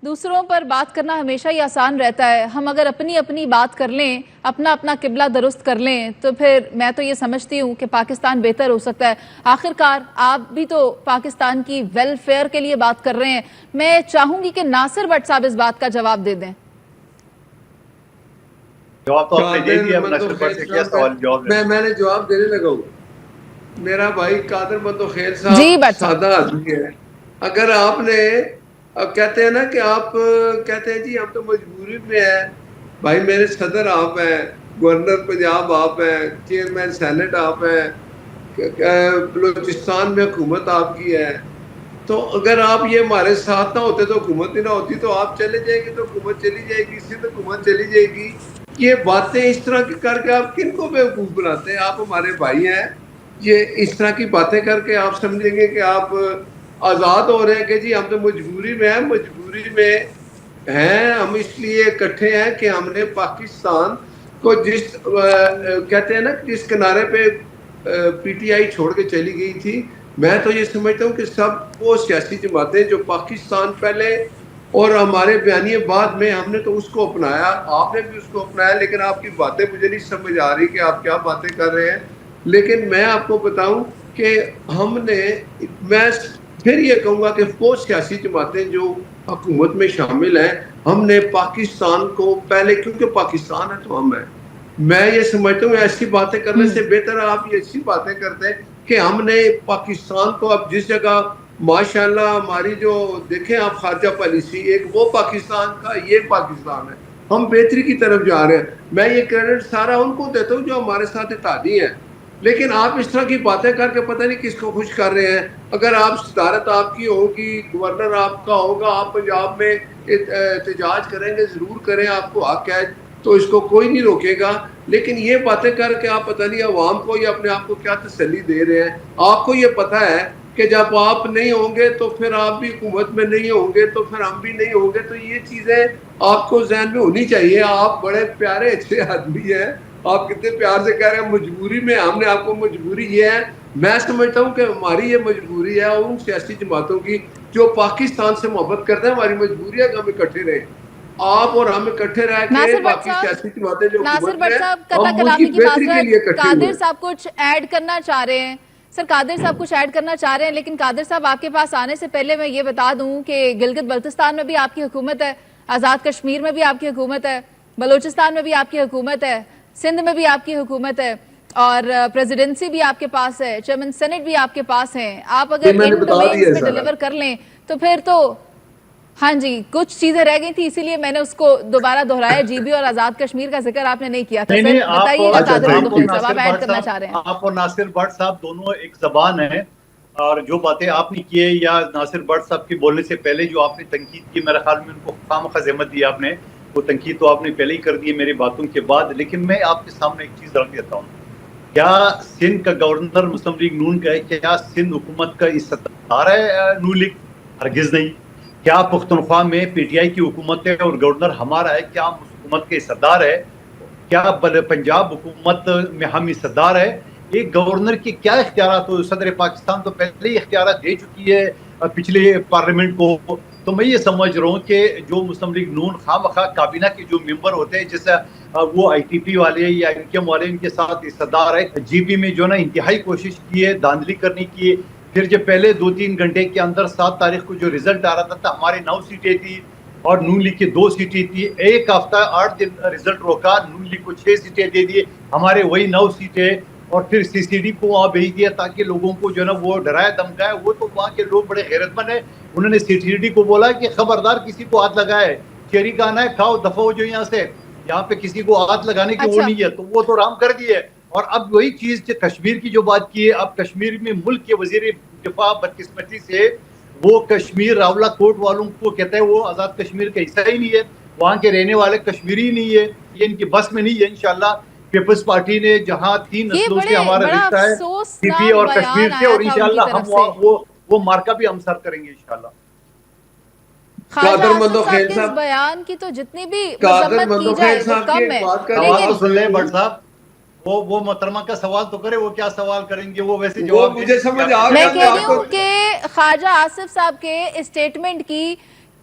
دوسروں پر بات کرنا ہمیشہ ہی آسان رہتا ہے. ہم اگر اپنی اپنی بات کر لیں, اپنا اپنا قبلہ درست کر لیں, تو پھر میں تو یہ سمجھتی ہوں کہ پاکستان بہتر ہو سکتا ہے. آخر کار آپ بھی تو پاکستان کی ویلفیئر کے لیے بات کر رہے ہیں. میں چاہوں گی کہ ناصر بٹ صاحب اس بات کا جواب دے دیں. جواب تو آپ نے دے دیا. ناصر بٹ سے کیا سوال جواب میں نے جواب دینے لگا ہوں. میرا بھائی قادر بندو خیر صاحب جی بٹ صاحب, سادہ آدمی ہے. اگر آپ نے کہتے ہیں نا کہ آپ کہتے ہیں جی ہم تو مجبوری میں ہیں. بھائی میرے صدر آپ ہیں, گورنر پنجاب آپ ہیں, چیئرمین سینٹ آپ ہیں, بلوچستان میں حکومت آپ کی ہے. تو اگر آپ یہ ہمارے ساتھ نہ ہوتے تو حکومت ہی نہ ہوتی, تو آپ چلے جائیں گے تو حکومت چلی جائے گی, اسی تو حکومت چلی جائے گی. یہ باتیں اس طرح کی کر کے آپ کن کو بیوقوف بناتے ہیں؟ آپ ہمارے بھائی ہیں. یہ اس طرح کی باتیں کر کے آپ سمجھیں گے کہ آپ آزاد ہو رہے ہیں کہ جی ہم تو مجبوری میں ہیں. مجبوری میں ہیں ہم اس لیے اکٹھے ہیں کہ ہم نے پاکستان کو جس کہتے ہیں نا جس کنارے پہ پی ٹی آئی چھوڑ کے چلی گئی تھی, میں تو یہ سمجھتا ہوں کہ سب وہ سیاسی جماعتیں جو پاکستان پہلے اور ہمارے بیانیے بعد میں, ہم نے تو اس کو اپنایا, آپ نے بھی اس کو اپنایا. لیکن آپ کی باتیں مجھے نہیں سمجھ آ رہی کہ آپ کیا باتیں کر رہے ہیں. لیکن میں آپ کو بتاؤں کہ ہم نے, میں پھر یہ کہوں گا کہ وہ سیاسی جماعتیں جو حکومت میں شامل ہیں, ہم نے پاکستان کو پہلے, کیونکہ پاکستان ہے تو ہم ہیں. میں یہ سمجھتا ہوں ایسی باتیں کرنے سے بہتر ہے آپ یہ ایسی باتیں کرتے ہیں کہ ہم نے پاکستان کو اب جس جگہ ماشاءاللہ ہماری جو دیکھیں آپ خارجہ پالیسی, ایک وہ پاکستان کا, یہ پاکستان ہے, ہم بہتری کی طرف جا رہے ہیں. میں یہ کریڈٹ سارا ان کو دیتا ہوں جو ہمارے ساتھ اتحادی ہیں. لیکن آپ اس طرح کی باتیں کر کے پتہ نہیں کس کو خوش کر رہے ہیں. اگر آپ صدارت آپ کی ہوگی, گورنر آپ کا ہوگا, آپ پنجاب میں احتجاج کریں گے, ضرور کریں, آپ کو حق ہے, تو اس کو کوئی نہیں روکے گا. لیکن یہ باتیں کر کے آپ پتہ نہیں عوام کو یا اپنے آپ کو کیا تسلی دے رہے ہیں. آپ کو یہ پتہ ہے کہ جب آپ نہیں ہوں گے تو پھر آپ بھی حکومت میں نہیں ہوں گے, تو پھر ہم بھی نہیں ہوں گے. تو یہ چیزیں آپ کو ذہن میں ہونی چاہیے. آپ بڑے پیارے اچھے آدمی ہیں, آپ کتنے پیار سے کہہ رہے ہیں مجبوری میں, ہم نے آپ کو مجبوری یہ ہے. میں سمجھتا ہوں کہ ہماری یہ مجبوری ہے ان سیاسی جماعتوں کی جو پاکستان سے محبت کرتے ہیں. ہماری مجبوری ہے کہ ہم اکٹھے رہیں, آپ اور ہم اکٹھے رہ کے ناصر بٹ باقی صاحب, سیاسی جماعتیں جو ناصر حکومت میں بٹ ہیں, صاحب قطع ہم ملک کی کلامی کی بہتری کے لیے معذرت, اکٹھے ہوئے قادر ہیں. صاحب کچھ ایڈ کرنا چاہ رہے ہیں. قادر صاحب کچھ ایڈ کرنا چاہ رہے ہیں, لیکن قادر صاحب آپ کے پاس آنے سے پہلے میں یہ بتا دوں کہ گلگت بلتستان میں بھی آپ کی حکومت ہے, آزاد کشمیر میں بھی آپ کی حکومت ہے, بلوچستان میں بھی آپ کی حکومت ہے, سندھ میں بھی آپ کی حکومت ہے, اور پریزیڈنسی بھی آپ کے پاس ہے, چیئرمین سینٹ بھی آپ کے پاس ہیں. آپ اگر یہ میں نے ان بتا ڈومینز دیا پہ سارا. ڈیلیور کر لیں تو پھر تو ہاں جی, کچھ چیزیں رہ گئی تھی, اسی لیے میں نے اس کو دوبارہ دہرایا. جی بی اور آزاد کشمیر کا ذکر آپ نے نہیں کیا تھا. نہیں سر نہیں, بتائیے گا قادر بندو خیر صاحب, آپ ایڈ کرنا چاہ رہے ہیں. آپ اور ناصر بٹ صاحب دونوں ایک زبان ہیں, اور جو باتیں آپ نے کی یا ناصر بٹ صاحب کے بولنے سے پہلے جو آپ نے تنقید کی, میرے خیال میں ان کو خامخواہ زحمت دی آپ نے. وہ تنقید تو آپ نے پہلے ہی کر دی میری باتوں کے بعد. لیکن میں آپ کے سامنے ایک چیز رکھ دیتا ہوں. کیا سندھ کا گورنر مسلم لیگ نون کا ہے؟ کیا سندھ حکومت کا استدار ہے نون لیگ؟ ہرگز نہیں. کیا پختونخوا میں پی ٹی آئی کی حکومت ہے اور گورنر ہمارا ہے؟ کیا ہم اس حکومت کے صدار ہے؟ کیا پنجاب حکومت میں ہم صدار ہے؟ ایک گورنر کی کیا اختیارات ہو؟ صدر پاکستان تو پہلے ہی اختیارات دے چکی ہے پچھلے پارلیمنٹ کو. تو میں یہ سمجھ رہا ہوں کہ جو مسلم لیگ نون خواہ کابینہ کے جو ممبر ہوتے ہیں, جیسے وہ آئی ٹی پی والے یا این کے ایم والے, ان کے ساتھ صدار ہے. جی پی میں جو نا انتہائی کوشش کی ہے دھاندلی کرنے کی. پھر جب پہلے 2-3 گھنٹے کے اندر 7 تاریخ کو جو رزلٹ آ رہا تھا, ہمارے 9 سیٹیں تھی اور نون لیگ کی 2 سیٹیں تھی. ایک ہفتہ 8 دن رزلٹ روکا, نون لیگ کو 6 سیٹیں دے دیے, ہمارے وہی 9 سیٹیں. اور پھر سی سی ڈی کو وہاں بھیج دیا تاکہ لوگوں کو جو ہے نا وہ ڈرایا دھمکایا. وہ تو وہاں کے لوگ بڑے غیرت مند ہیں, انہوں نے سی سی ڈی کو بولا کہ خبردار کسی کو ہاتھ لگائے, چیری کھانا ہے کھاؤ, دفعہ ہو جو یہاں سے, یہاں پہ کسی کو ہاتھ لگانے کی وہ نہیں ہے. تو وہ تو رام کر دیے. اور اب وہی چیز کشمیر کی جو بات کی ہے, اب کشمیر میں ملک کے وزیر دفاع بدقسمتی سے وہ کشمیر راولہ کوٹ والوں کو کہتا ہے وہ آزاد کشمیر کا حصہ ہی نہیں ہے, وہاں کے رہنے والے کشمیری نہیں ہے, یہ ان کی بس میں نہیں ہے. انشاءاللہ پیپلز پارٹی نے جہاں 3 نسلوں سے ہمارا بڑا رشتہ ہے پی پی افسوسناک اور کشمیر بیان سے, آیا اور تھا ان کی انشاءاللہ ہم طرف سے. وہ مارکا بھی ہم سر کریں گے انشاءاللہ. خواجہ قادر آصف مندو صاحب خیر کے اس صاحب, بیان کی تو جتنی بھی قادر مذمت کی مندو خیر جائے وہ صاحب کی کم ایک ہے. بات کر سوال تو لیکن سن لیں بٹ صاحب, وہ محترمہ کا سوال تو کرے, وہ کیا سوال کریں گے, وہ ویسے وہ جواب دے مجھے دیں گے سمجھ آپ آ کے میں گیا. سوال میں کہہ رہی آپ کو ہوں کہ خواجہ آصف صاحب کے اسٹیٹمنٹ کی